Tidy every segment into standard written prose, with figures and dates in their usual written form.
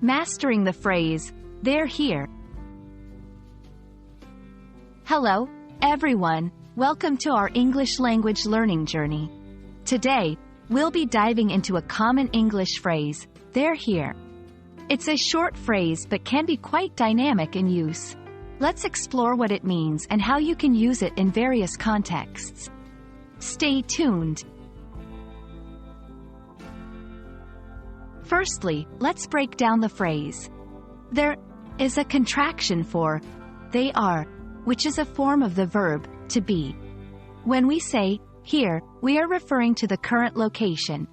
Mastering the phrase, they're here. Hello, everyone. Welcome to our English language learning journey. Today, we'll be diving into a common English phrase, they're here. It's a short phrase but can be quite dynamic in use. Let's explore what it means and how you can use it in various contexts. Stay tuned. Firstly, let's break down the phrase. There is a contraction for they are, which is a form of the verb to be. When we say here, we are referring to the current location.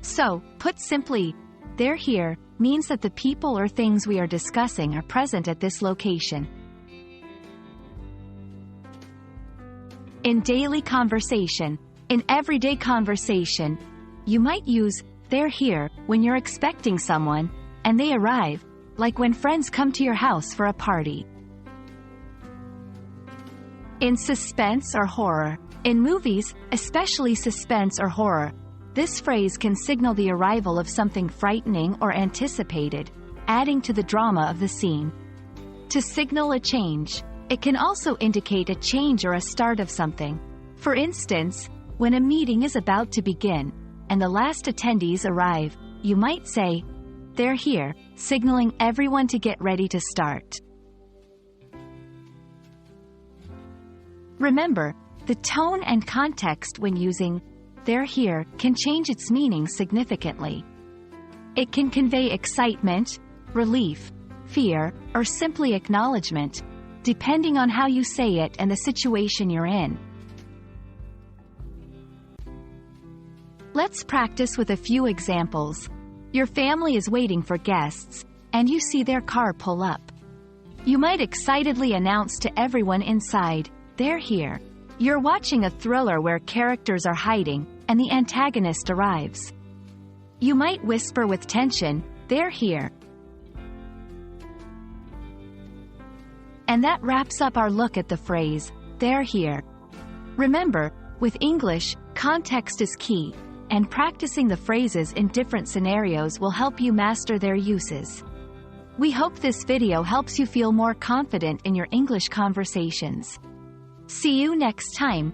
So, put simply, they're here means that the people or things we are discussing are present at this location. In daily conversation, in everyday conversation, you might use they're here when you're expecting someone, and they arrive, like when friends come to your house for a party. In suspense or horror, in movies, especially suspense or horror, this phrase can signal the arrival of something frightening or anticipated, adding to the drama of the scene. To signal a change, it can also indicate a change or a start of something. For instance, when a meeting is about to begin, and the last attendees arrive, you might say, they're here, signaling everyone to get ready to start. Remember, the tone and context when using they're here can change its meaning significantly. It can convey excitement, relief, fear, or simply acknowledgement, depending on how you say it and the situation you're in. Let's practice with a few examples. Your family is waiting for guests, and you see their car pull up. You might excitedly announce to everyone inside, they're here. You're watching a thriller where characters are hiding, and the antagonist arrives. You might whisper with tension, they're here. And that wraps up our look at the phrase, they're here. Remember, with English, context is key, and practicing the phrases in different scenarios will help you master their uses. We hope this video helps you feel more confident in your English conversations. See you next time.